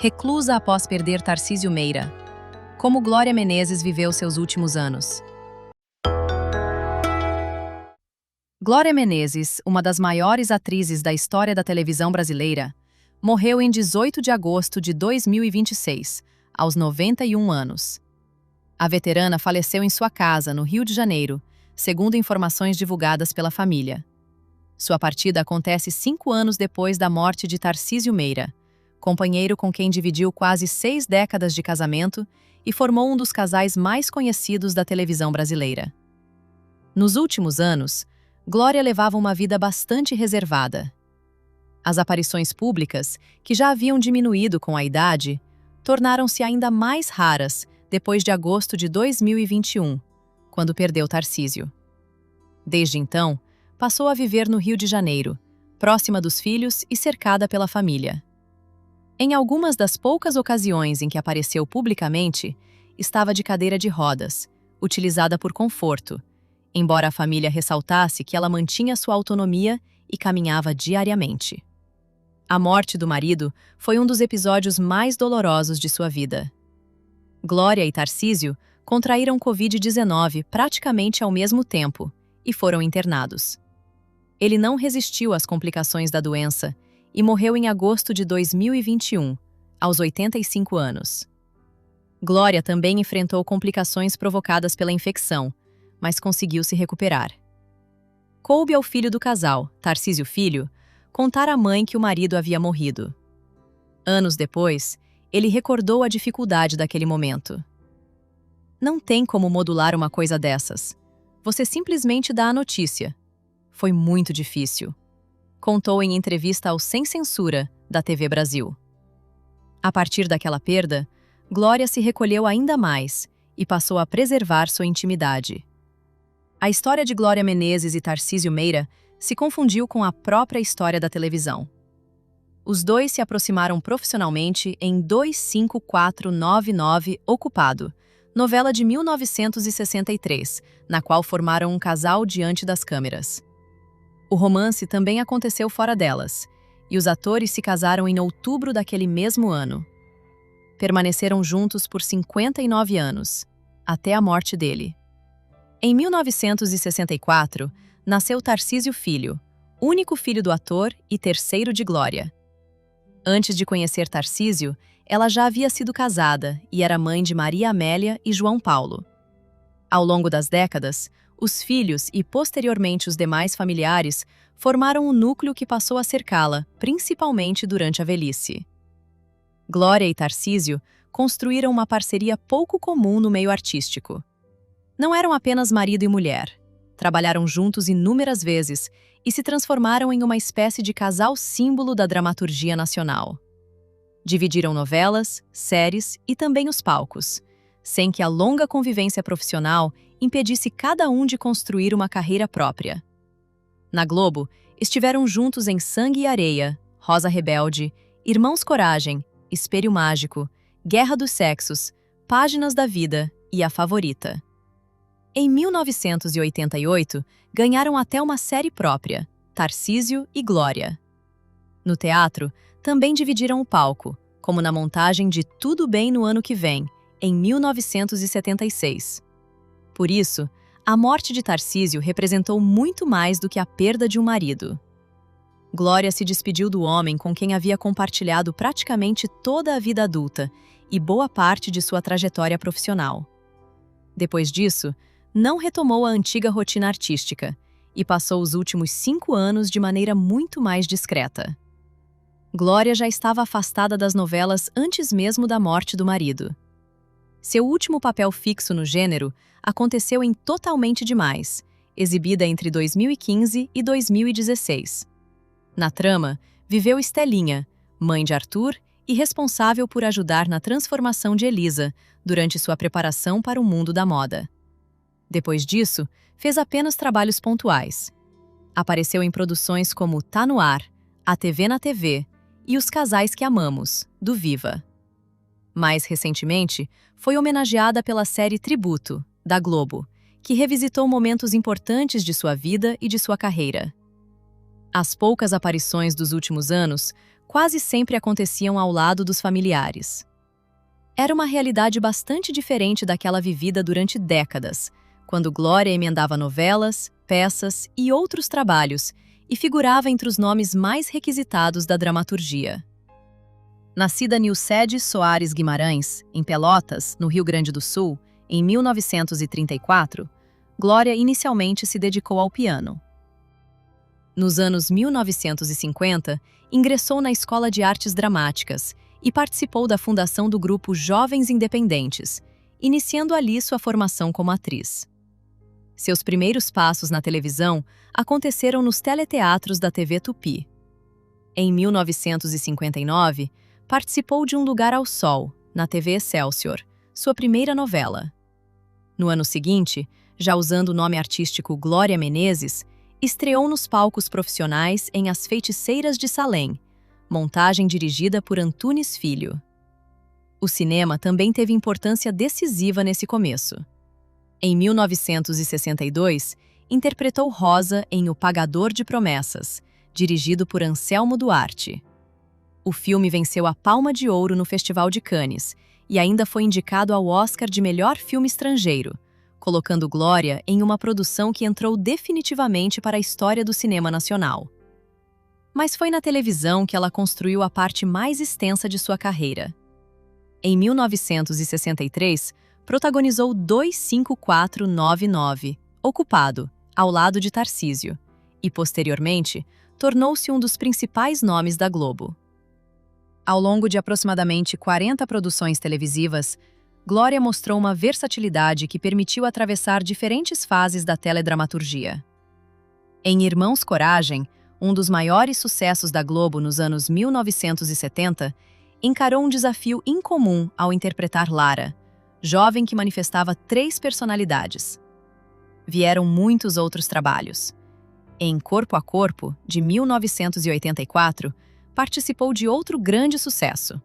Reclusa após perder Tarcísio Meira. Como Glória Menezes viveu seus últimos anos. Glória Menezes, uma das maiores atrizes da história da televisão brasileira, morreu em 18 de agosto de 2026, aos 91 anos. A veterana faleceu em sua casa, no Rio de Janeiro, segundo informações divulgadas pela família. Sua partida acontece 5 anos depois da morte de Tarcísio Meira, companheiro com quem dividiu quase 6 décadas de casamento e formou um dos casais mais conhecidos da televisão brasileira. Nos últimos anos, Glória levava uma vida bastante reservada. As aparições públicas, que já haviam diminuído com a idade, tornaram-se ainda mais raras depois de agosto de 2021, quando perdeu Tarcísio. Desde então, passou a viver no Rio de Janeiro, próxima dos filhos e cercada pela família. Em algumas das poucas ocasiões em que apareceu publicamente, estava de cadeira de rodas, utilizada por conforto, embora a família ressaltasse que ela mantinha sua autonomia e caminhava diariamente. A morte do marido foi um dos episódios mais dolorosos de sua vida. Glória e Tarcísio contraíram Covid-19 praticamente ao mesmo tempo e foram internados. Ele não resistiu às complicações da doença e morreu em agosto de 2021, aos 85 anos. Glória também enfrentou complicações provocadas pela infecção, mas conseguiu se recuperar. Coube ao filho do casal, Tarcísio Filho, contar à mãe que o marido havia morrido. Anos depois, ele recordou a dificuldade daquele momento. Não tem como modular uma coisa dessas. Você simplesmente dá a notícia. Foi muito difícil. Contou em entrevista ao Sem Censura, da TV Brasil. A partir daquela perda, Glória se recolheu ainda mais e passou a preservar sua intimidade. A história de Glória Menezes e Tarcísio Meira se confundiu com a própria história da televisão. Os dois se aproximaram profissionalmente em 25499 Ocupado, novela de 1963, na qual formaram um casal diante das câmeras. O romance também aconteceu fora delas, e os atores se casaram em outubro daquele mesmo ano. Permaneceram juntos por 59 anos, até a morte dele. Em 1964, nasceu Tarcísio Filho, único filho do ator e terceiro de Glória. Antes de conhecer Tarcísio, ela já havia sido casada e era mãe de Maria Amélia e João Paulo. Ao longo das décadas, os filhos e, posteriormente, os demais familiares formaram um núcleo que passou a cercá-la, principalmente durante a velhice. Glória e Tarcísio construíram uma parceria pouco comum no meio artístico. Não eram apenas marido e mulher. Trabalharam juntos inúmeras vezes e se transformaram em uma espécie de casal símbolo da dramaturgia nacional. Dividiram novelas, séries e também os palcos, sem que a longa convivência profissional impedisse cada um de construir uma carreira própria. Na Globo, estiveram juntos em Sangue e Areia, Rosa Rebelde, Irmãos Coragem, Espelho Mágico, Guerra dos Sexos, Páginas da Vida e A Favorita. Em 1988, ganharam até uma série própria, Tarcísio e Glória. No teatro, também dividiram o palco, como na montagem de Tudo Bem no Ano que Vem, em 1976. Por isso, a morte de Tarcísio representou muito mais do que a perda de um marido. Glória se despediu do homem com quem havia compartilhado praticamente toda a vida adulta e boa parte de sua trajetória profissional. Depois disso, não retomou a antiga rotina artística e passou os últimos 5 anos de maneira muito mais discreta. Glória já estava afastada das novelas antes mesmo da morte do marido. Seu último papel fixo no gênero aconteceu em Totalmente Demais, exibida entre 2015 e 2016. Na trama, viveu Estelinha, mãe de Arthur e responsável por ajudar na transformação de Elisa durante sua preparação para o mundo da moda. Depois disso, fez apenas trabalhos pontuais. Apareceu em produções como Tá no Ar, A TV na TV e Os Casais que Amamos, do Viva. Mais recentemente, foi homenageada pela série Tributo, da Globo, que revisitou momentos importantes de sua vida e de sua carreira. As poucas aparições dos últimos anos quase sempre aconteciam ao lado dos familiares. Era uma realidade bastante diferente daquela vivida durante décadas, quando Glória emendava novelas, peças e outros trabalhos e figurava entre os nomes mais requisitados da dramaturgia. Nascida Nilcede Soares Guimarães, em Pelotas, no Rio Grande do Sul, em 1934, Glória inicialmente se dedicou ao piano. Nos anos 1950, ingressou na Escola de Artes Dramáticas e participou da fundação do grupo Jovens Independentes, iniciando ali sua formação como atriz. Seus primeiros passos na televisão aconteceram nos teleteatros da TV Tupi. Em 1959, participou de Um Lugar ao Sol, na TV Excelsior, sua primeira novela. No ano seguinte, já usando o nome artístico Glória Menezes, estreou nos palcos profissionais em As Feiticeiras de Salem, montagem dirigida por Antunes Filho. O cinema também teve importância decisiva nesse começo. Em 1962, interpretou Rosa em O Pagador de Promessas, dirigido por Anselmo Duarte. O filme venceu a Palma de Ouro no Festival de Cannes e ainda foi indicado ao Oscar de Melhor Filme Estrangeiro, colocando Glória em uma produção que entrou definitivamente para a história do cinema nacional. Mas foi na televisão que ela construiu a parte mais extensa de sua carreira. Em 1963, protagonizou 25499, Ocupado, ao lado de Tarcísio, e, posteriormente, tornou-se um dos principais nomes da Globo. Ao longo de aproximadamente 40 produções televisivas, Glória mostrou uma versatilidade que permitiu atravessar diferentes fases da teledramaturgia. Em Irmãos Coragem, um dos maiores sucessos da Globo nos anos 1970, encarou um desafio incomum ao interpretar Lara, jovem que manifestava 3 personalidades. Vieram muitos outros trabalhos. Em Corpo a Corpo, de 1984, participou de outro grande sucesso.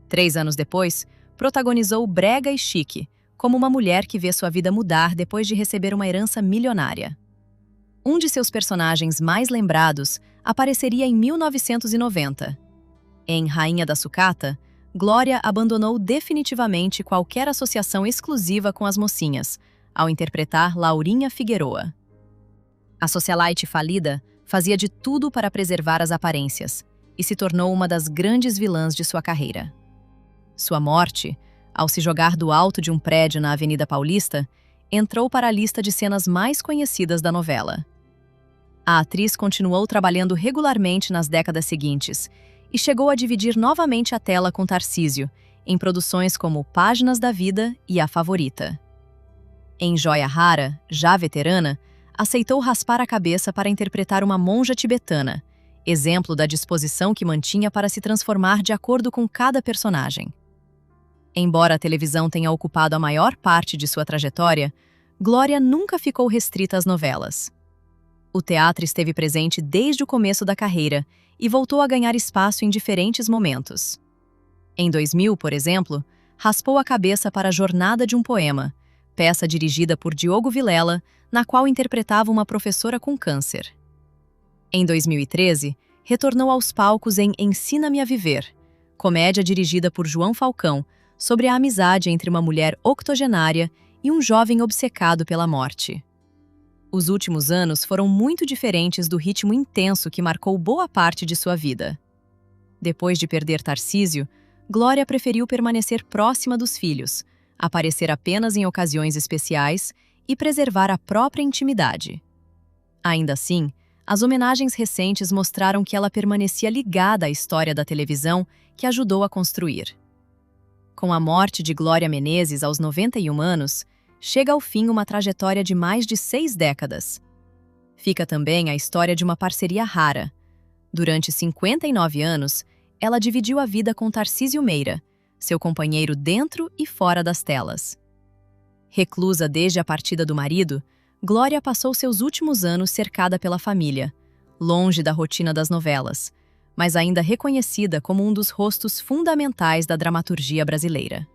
3 anos depois, protagonizou Brega e Chique, como uma mulher que vê sua vida mudar depois de receber uma herança milionária. Um de seus personagens mais lembrados apareceria em 1990. Em Rainha da Sucata, Glória abandonou definitivamente qualquer associação exclusiva com as mocinhas, ao interpretar Laurinha Figueroa. A socialite falida fazia de tudo para preservar as aparências e se tornou uma das grandes vilãs de sua carreira. Sua morte, ao se jogar do alto de um prédio na Avenida Paulista, entrou para a lista de cenas mais conhecidas da novela. A atriz continuou trabalhando regularmente nas décadas seguintes e chegou a dividir novamente a tela com Tarcísio, em produções como Páginas da Vida e A Favorita. Em Joia Rara, já veterana, aceitou raspar a cabeça para interpretar uma monja tibetana, exemplo da disposição que mantinha para se transformar de acordo com cada personagem. Embora a televisão tenha ocupado a maior parte de sua trajetória, Glória nunca ficou restrita às novelas. O teatro esteve presente desde o começo da carreira e voltou a ganhar espaço em diferentes momentos. Em 2000, por exemplo, raspou a cabeça para a Jornada de um Poema, peça dirigida por Diogo Vilela, na qual interpretava uma professora com câncer. Em 2013, retornou aos palcos em Ensina-me a Viver, comédia dirigida por João Falcão, sobre a amizade entre uma mulher octogenária e um jovem obcecado pela morte. Os últimos anos foram muito diferentes do ritmo intenso que marcou boa parte de sua vida. Depois de perder Tarcísio, Glória preferiu permanecer próxima dos filhos, aparecer apenas em ocasiões especiais e preservar a própria intimidade. Ainda assim, as homenagens recentes mostraram que ela permanecia ligada à história da televisão que ajudou a construir. Com a morte de Glória Menezes aos 91 anos, chega ao fim uma trajetória de mais de 6 décadas. Fica também a história de uma parceria rara. Durante 59 anos, ela dividiu a vida com Tarcísio Meira, seu companheiro dentro e fora das telas. Reclusa desde a partida do marido, Glória passou seus últimos anos cercada pela família, longe da rotina das novelas, mas ainda reconhecida como um dos rostos fundamentais da dramaturgia brasileira.